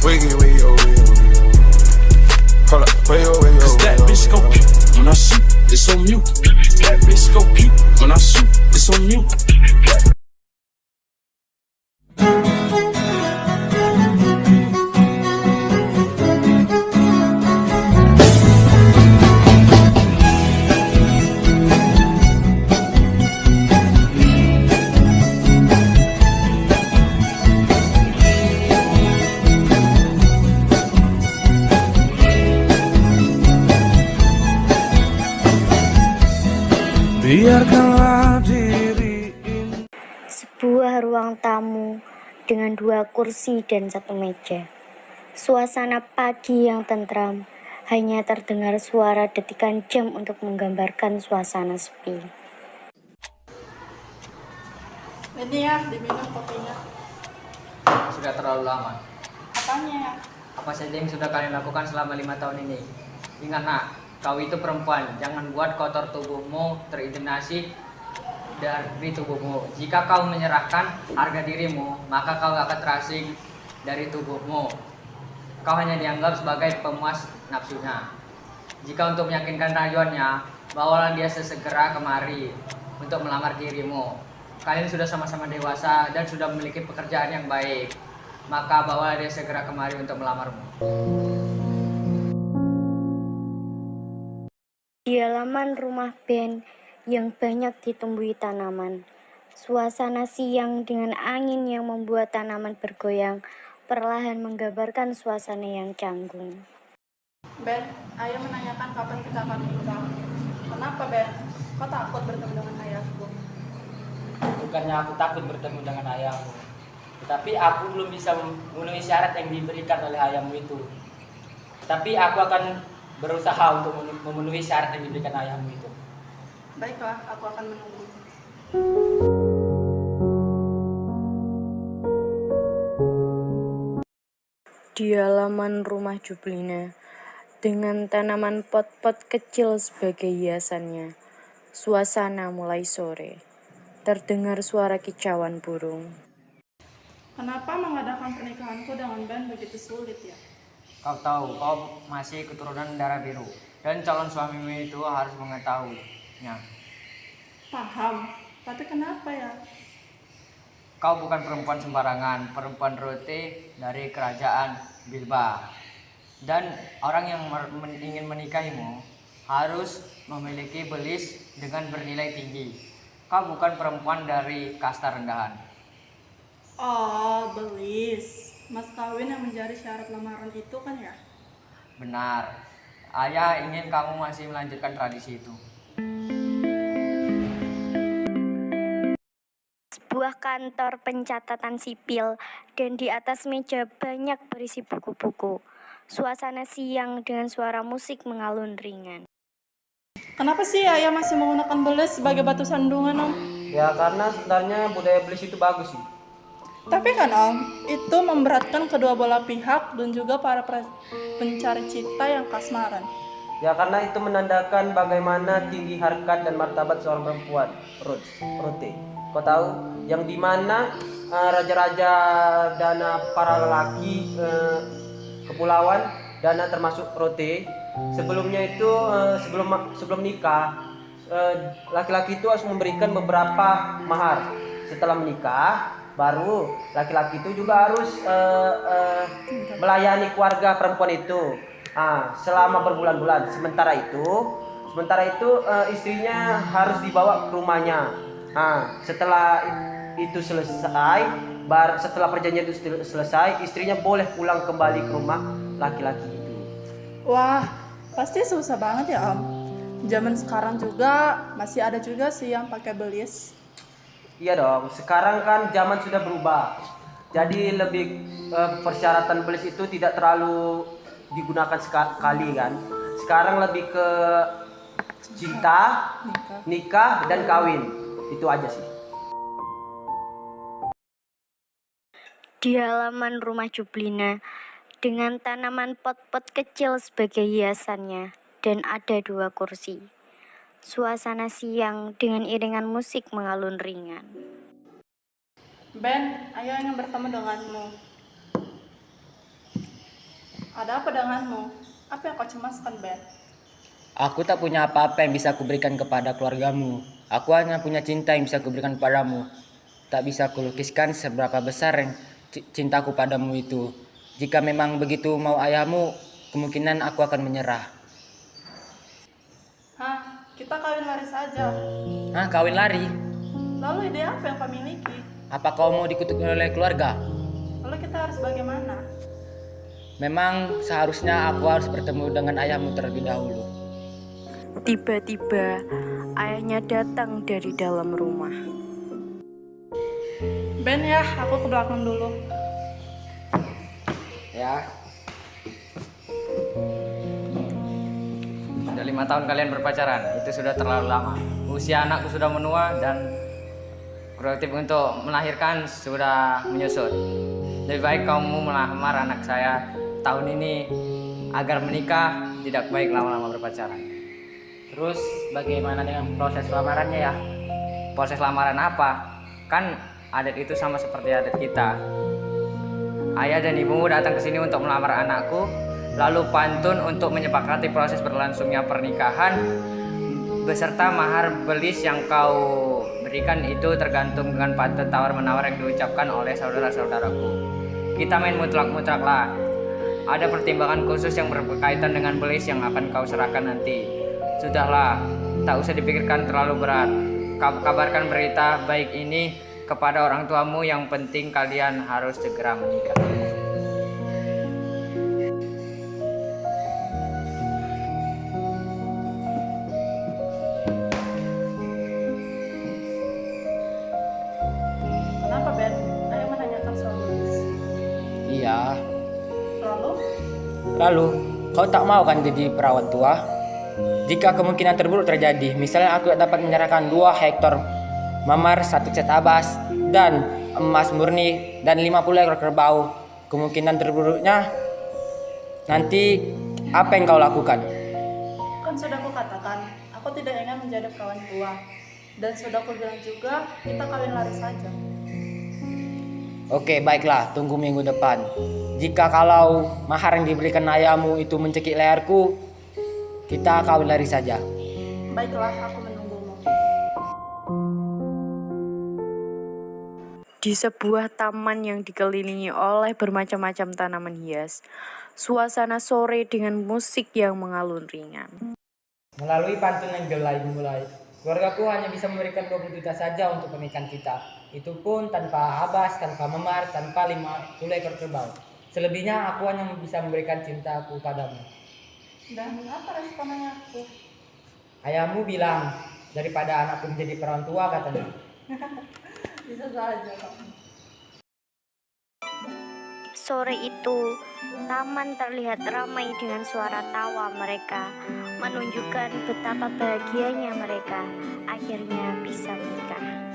Wiggy, wiggy, oh, wiggy, oh, wiggy, oh. Hold up, wiggy, oh, wiggy, oh, Cause that wiggy, bitch go oh, pew when I shoot, it's on mute. That bitch go pew when I shoot, it's on mute. Biarkanlah diri ini. Sebuah ruang tamu dengan 2 kursi dan 1 meja. Suasana pagi yang tentram, hanya terdengar suara detikan jam untuk menggambarkan suasana sepi. Ini ya, diminum kopinya. Sudah terlalu lama. Apanya ya? Apa saja yang sudah kalian lakukan selama 5 tahun ini? Ingat nak, kau itu perempuan. Jangan buat kotor tubuhmu terimpregnasi dari tubuhmu. Jika kau menyerahkan harga dirimu, maka kau akan terasing dari tubuhmu. Kau hanya dianggap sebagai pemuas nafsunya. Jika untuk meyakinkan rayuannya, bawalah dia sesegera kemari untuk melamar dirimu. Kalian sudah sama-sama dewasa dan sudah memiliki pekerjaan yang baik. Maka bawalah dia segera kemari untuk melamarmu. Di halaman rumah Ben yang banyak ditumbuhi tanaman, suasana siang dengan angin yang membuat tanaman bergoyang perlahan menggambarkan suasana yang canggung. Ben, ayah menanyakan kapan kita akan menikah. Kenapa Ben? Kau takut bertemu dengan ayahku? Bukannya aku takut bertemu dengan ayahmu, tetapi aku belum bisa memenuhi syarat yang diberikan oleh ayahmu itu. Tapi aku akan berusaha untuk memenuhi syarat yang diberikan ayahmu itu. Baiklah, aku akan menunggu. Di halaman rumah Jublina, dengan tanaman pot-pot kecil sebagai hiasannya, suasana mulai sore. Terdengar suara kicauan burung. Kenapa mengadakan pernikahanku dengan Ben begitu sulit ya? Kau tahu, kau masih keturunan darah biru dan calon suamimu itu harus mengetahuinya. Paham, tapi kenapa ya? Kau bukan perempuan sembarangan, perempuan rote dari kerajaan Bilba. Dan orang yang ingin menikahimu harus memiliki belis dengan bernilai tinggi. Kau bukan perempuan dari kasta rendahan. Oh, belis. Mas kawin yang menjadi syarat lamaran itu kan ya? Benar. Ayah ingin kamu masih melanjutkan tradisi itu. Sebuah kantor pencatatan sipil dan di atas meja banyak berisi buku-buku. Suasana siang dengan suara musik mengalun ringan. Kenapa sih ayah masih menggunakan belis sebagai batu sandungan, Om? Ya karena sebenarnya budaya belis itu bagus sih. Tapi kan Om, itu memberatkan kedua belah pihak dan juga para pencari cita yang kasmaran. Ya karena itu menandakan bagaimana tinggi harkat dan martabat seorang perempuan. Rote. Kau tahu yang dimana raja-raja dana para lelaki kepulauan dana termasuk Rote sebelumnya itu sebelum nikah laki-laki itu harus memberikan beberapa mahar. Setelah menikah baru laki-laki itu juga harus melayani keluarga perempuan itu selama berbulan-bulan. Sementara itu istrinya harus dibawa ke rumahnya. Setelah itu selesai, setelah perjanjian itu selesai, istrinya boleh pulang kembali ke rumah laki-laki itu. Wah, pasti susah banget ya Om. Zaman sekarang juga masih ada juga sih yang pakai belis. Iya dong, sekarang kan zaman sudah berubah. Jadi lebih persyaratan belis itu tidak terlalu digunakan sekali kan. Sekarang lebih ke cinta, nikah dan kawin. Itu aja sih. Di halaman rumah Jublina, dengan tanaman pot-pot kecil sebagai hiasannya, dan ada 2 kursi. Suasana siang dengan iringan musik mengalun ringan. Ben, ayah ingin bertemu denganmu. Ada apa denganmu? Apa yang kau cemaskan, Ben? Aku tak punya apa-apa yang bisa kuberikan kepada keluargamu. Aku hanya punya cinta yang bisa kuberikan padamu. Tak bisa kulukiskan seberapa besar yang cintaku padamu itu. Jika memang begitu mau ayahmu, kemungkinan aku akan menyerah. Hah, kita kawin lari saja. Hah, kawin lari? Lalu ide apa yang kau miliki? Apa kau mau dikutuk oleh keluarga? Lalu kita harus bagaimana? Memang seharusnya aku harus bertemu dengan ayahmu terlebih dahulu. Tiba-tiba ayahnya datang dari dalam rumah. Ben ya, aku ke belakang dulu. Ya. Sudah 5 tahun kalian berpacaran, itu sudah terlalu lama. Usia anakku sudah menua dan produktif untuk melahirkan sudah menyusut. Lebih baik kamu melamar anak saya tahun ini agar menikah, tidak baik lama-lama berpacaran. Terus bagaimana dengan proses lamarannya ya? Proses lamaran apa? Kan adat itu sama seperti adat kita. Ayah dan ibumu datang ke sini untuk melamar anakku, lalu pantun untuk menyepakati proses berlangsungnya pernikahan beserta mahar belis yang kau berikan itu tergantung dengan pantun tawar-menawar yang diucapkan oleh saudara-saudaraku. Kita main mutlak-mutlak lah. Ada pertimbangan khusus yang berkaitan dengan belis yang akan kau serahkan nanti. Sudahlah, tak usah dipikirkan terlalu berat. Kabarkan berita baik ini kepada orang tuamu, yang penting kalian harus segera menikah. Kenapa, Ben? Ayah menanyakan soal Luis. Iya. Lalu, Kau tak mau kan jadi perawan tua? Jika kemungkinan terburuk terjadi, misalnya aku dapat menyerahkan 2 hektar mamar, 1 cet abas, dan emas murni, dan 50 ekor kerbau. Kemungkinan terburuknya nanti apa yang kau lakukan? kan sudah aku katakan, aku tidak ingin menjadi perawan tua. Dan sudah aku bilang juga, kita kawin lari saja. Oke, baiklah, tunggu minggu depan. Jika kalau mahar yang diberikan ayahmu itu mencekik leherku, kita kawin lari saja. Baiklah, aku menunggumu. Di sebuah taman yang dikelilingi oleh bermacam-macam tanaman hias, suasana sore dengan musik yang mengalun ringan. Melalui pantun yang dimulai, keluargaku hanya bisa memberikan 20 juta saja untuk pernikahan kita. Itu pun tanpa abas, tanpa memar, tanpa 50 ekor kerbau. Selebihnya aku hanya bisa memberikan cintaku padamu. Dan apa respon ayahku? Ayahmu bilang, daripada anakku menjadi perawan tua katanya. Bisa saja kamu. Sore itu, taman terlihat ramai dengan suara tawa mereka, menunjukkan betapa bahagianya mereka akhirnya bisa menikah.